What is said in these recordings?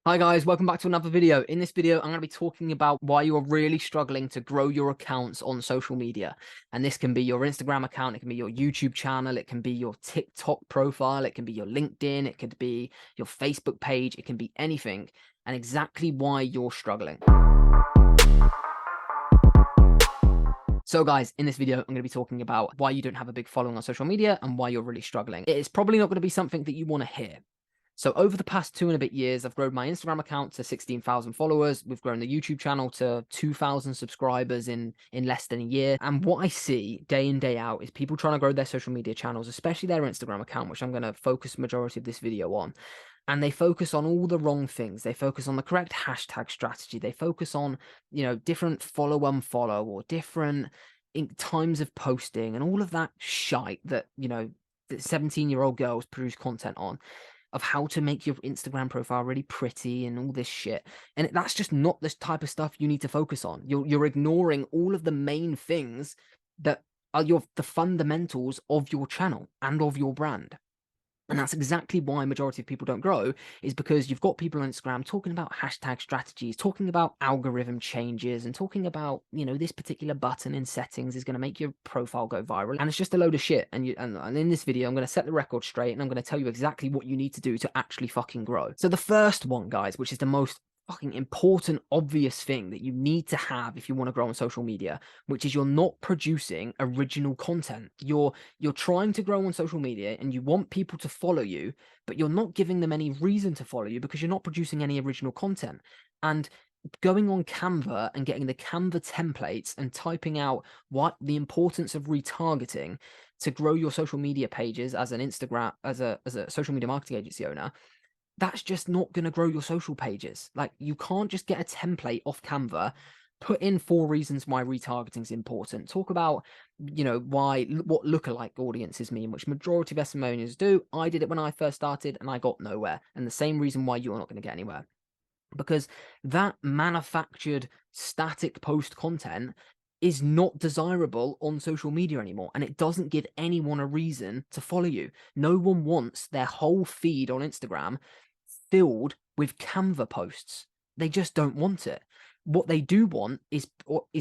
Hi guys, welcome back to another video. In this video, I'm going to be talking about why you're really struggling to grow your accounts on social media. And this can be your Instagram account, it can be your YouTube channel, it can be your TikTok profile, it can be your LinkedIn, it could be your Facebook page, it can be anything, and exactly why you're struggling. So guys, in this video, I'm going to be talking about why you don't have a big following on social media and why you're really struggling. It's probably not going to be something that you want to hear. So over the past 2 and a bit years, I've grown my Instagram account to 16,000 followers. We've grown the YouTube channel to 2,000 subscribers in less than a year. And what I see day in, day out is people trying to grow their social media channels, especially their Instagram account, which I'm going to focus the majority of this video on. And they focus on all the wrong things. They focus on the correct hashtag strategy. They focus on, different follow unfollow or different times of posting and all of that shite that, that 17-year-old girls produce content on, of how to make your Instagram profile really pretty and all this shit. And that's just not the type of stuff you need to focus on. You're ignoring all of the main things that are the fundamentals of your channel and of your brand. And that's exactly why majority of people don't grow, is because you've got people on Instagram talking about hashtag strategies, talking about algorithm changes, and talking about, this particular button in settings is going to make your profile go viral. And it's just a load of shit. And in this video, I'm going to set the record straight and I'm going to tell you exactly what you need to do to actually fucking grow. So the first one, guys, which is the most fucking important, obvious thing that you need to have if you want to grow on social media, which is you're not producing original content. You're trying to grow on social media and you want people to follow you, but you're not giving them any reason to follow you because you're not producing any original content. And going on Canva and getting the Canva templates and typing out what the importance of retargeting to grow your social media pages as an Instagram, as a social media marketing agency owner, that's just not going to grow your social pages. Like, you can't just get a template off Canva, put in 4 reasons why retargeting is important, talk about, what lookalike audiences mean, which majority of SMMA owners do. I did it when I first started and I got nowhere. And the same reason why you're not going to get anywhere, because that manufactured static post content is not desirable on social media anymore, and it doesn't give anyone a reason to follow you. No one wants their whole feed on Instagram filled with Canva posts. They just don't want it. What they do want is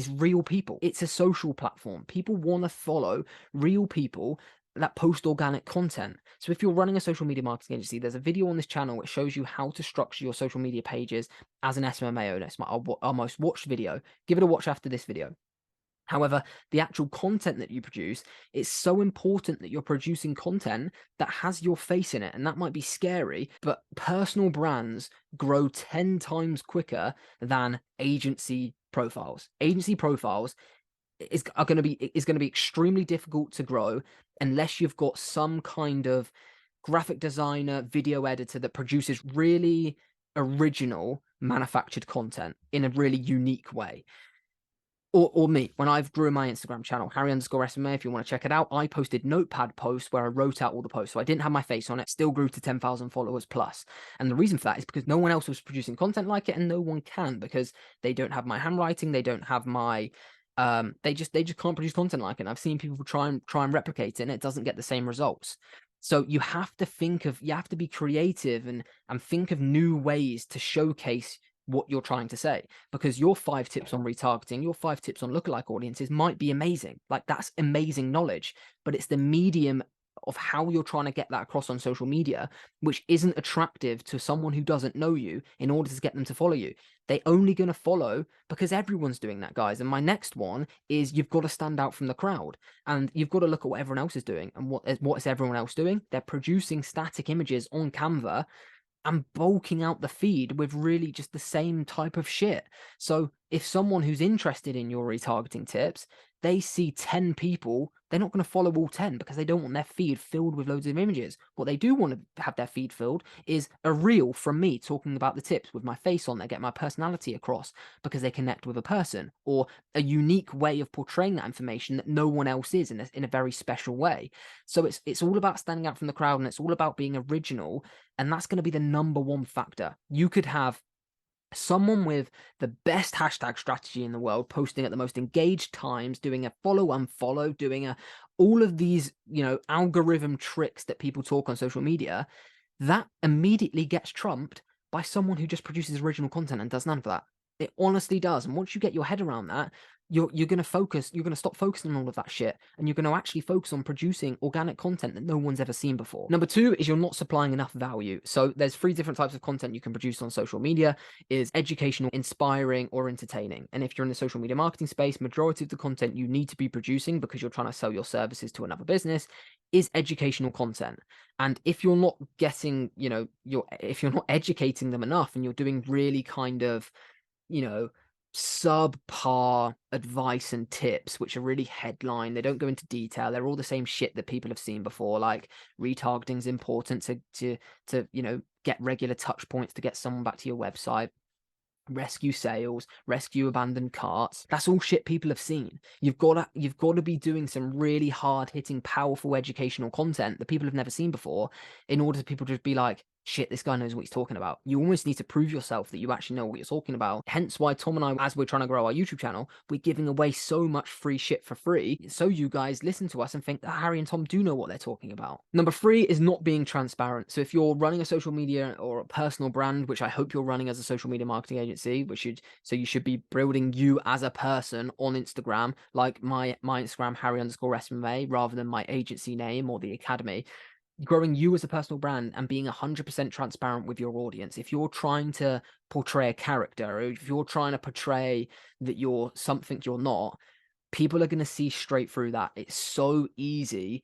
real people. It's a social platform. People want to follow real people that post organic content. So if you're running a social media marketing agency, there's a video on this channel which shows you how to structure your social media pages as an SMMA owner. It's our most watched video. Give it a watch after this video. However, the actual content that you produce, it's so important that you're producing content that has your face in it. And that might be scary, but personal brands grow 10 times quicker than agency profiles. Agency profiles is going to be extremely difficult to grow unless you've got some kind of graphic designer, video editor that produces really original manufactured content in a really unique way. Or me, when I've grew my Instagram channel, Harry_SMA, if you want to check it out, I posted notepad posts where I wrote out all the posts. So I didn't have my face on it, still grew to 10,000 followers plus. And the reason for that is because no one else was producing content like it, and no one can, because they don't have my handwriting, they don't have my they just can't produce content like it. And I've seen people try and replicate it, and it doesn't get the same results. So you have to be creative and think of new ways to showcase what you're trying to say, because your 5 tips on retargeting, your 5 tips on lookalike audiences might be amazing. Like, that's amazing knowledge, but it's the medium of how you're trying to get that across on social media, which isn't attractive to someone who doesn't know you, in order to get them to follow you. They're only going to follow because everyone's doing that, guys. And my next one is, you've got to stand out from the crowd, and you've got to look at what everyone else is doing. And what is everyone else doing? They're producing static images on Canva and bulking out the feed with really just the same type of shit. So if someone who's interested in your retargeting tips, they see 10 people, they're not going to follow all 10 because they don't want their feed filled with loads of images. What they do want to have their feed filled is a reel from me talking about the tips with my face on there, get my personality across, because they connect with a person, or a unique way of portraying that information that no one else is, in a very special way. So it's all about standing out from the crowd, and it's all about being original. And that's going to be the number 1 factor. You could have someone with the best hashtag strategy in the world, posting at the most engaged times, doing a follow unfollow, doing all of these, algorithm tricks that people talk on social media, that immediately gets trumped by someone who just produces original content and does none of that. It honestly does. And once you get your head around that, you're going to focus, you're going to stop focusing on all of that shit, and you're going to actually focus on producing organic content that no one's ever seen before. Number two is you're not supplying enough value. So there's three different types of content you can produce on social media: is educational, inspiring, or entertaining. And if you're in the social media marketing space, majority of the content you need to be producing, because you're trying to sell your services to another business, is educational content. And if you're not getting, if you're not educating them enough, and you're doing really kind of, subpar advice and tips, which are really headline, they don't go into detail, they're all the same shit that people have seen before, like retargeting is important to get regular touch points to get someone back to your website, rescue sales, rescue abandoned carts. That's all shit people have seen. You've got to be doing some really hard hitting, powerful educational content that people have never seen before, in order for people to just be like, shit, this guy knows what he's talking about. You almost need to prove yourself that you actually know what you're talking about. Hence why Tom and I, as we're trying to grow our YouTube channel, we're giving away so much free shit for free, so you guys listen to us and think that Harry and Tom do know what they're talking about. Number three is not being transparent. So if you're running a social media or a personal brand, which I hope you're running as a social media marketing agency, you should be building you as a person on Instagram, like my Instagram, Harry_SMMA, rather than my agency name or the academy. Growing you as a personal brand and being 100% transparent with your audience. If you're trying to portray a character, or if you're trying to portray that you're something you're not, people are going to see straight through that. It's so easy,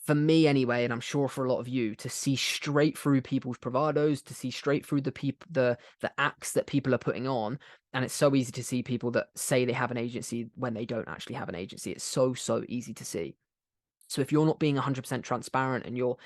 for me anyway, and I'm sure for a lot of you, to see straight through people's bravados, to see straight through the acts that people are putting on. And it's so easy to see people that say they have an agency when they don't actually have an agency. It's so easy to see. So if you're not being 100% transparent, and you're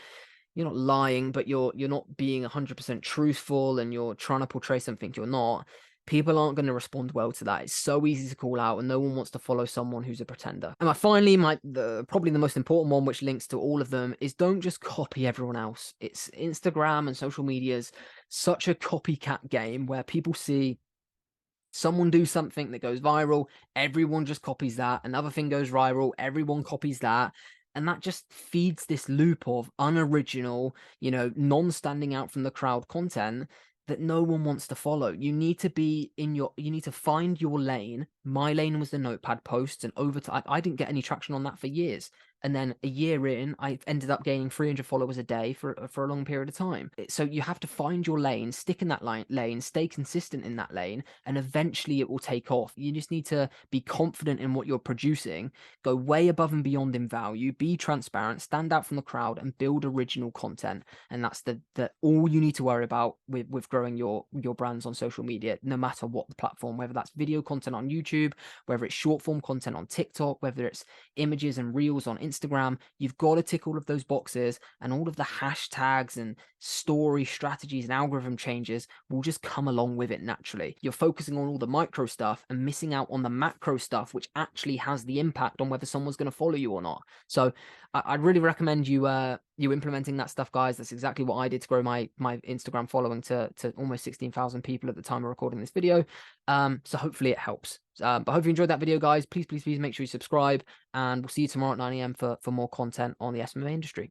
not lying, but you're not being 100% truthful, and you're trying to portray something you're not, people aren't going to respond well to that. It's so easy to call out, and no one wants to follow someone who's a pretender. And finally, probably the most important one, which links to all of them, is don't just copy everyone else. It's Instagram and social media's such a copycat game, where people see someone do something that goes viral, everyone just copies that. Another thing goes viral, everyone copies that. And that just feeds this loop of unoriginal, non-standing out from the crowd content that no one wants to follow. You need to find your lane. My lane was the notepad posts, and over time, I didn't get any traction on that for years. And then a year in, I ended up gaining 300 followers a day for a long period of time. So you have to find your lane, stick in that lane, stay consistent in that lane, and eventually it will take off. You just need to be confident in what you're producing, go way above and beyond in value, be transparent, stand out from the crowd, and build original content. And that's the all you need to worry about with growing your brands on social media, no matter what the platform, whether that's video content on YouTube, whether it's short form content on TikTok, whether it's images and reels on Instagram. You've got to tick all of those boxes, and all of the hashtags and story strategies and algorithm changes will just come along with it naturally. You're focusing on all the micro stuff and missing out on the macro stuff, which actually has the impact on whether someone's going to follow you or not. So I'd really recommend you implementing that stuff, guys. That's exactly what I did to grow my Instagram following to almost 16,000 people at the time of recording this video. So hopefully it helps. But hope you enjoyed that video, guys. Please make sure you subscribe, and we'll see you tomorrow at 9 AM for more content on the SMMA industry.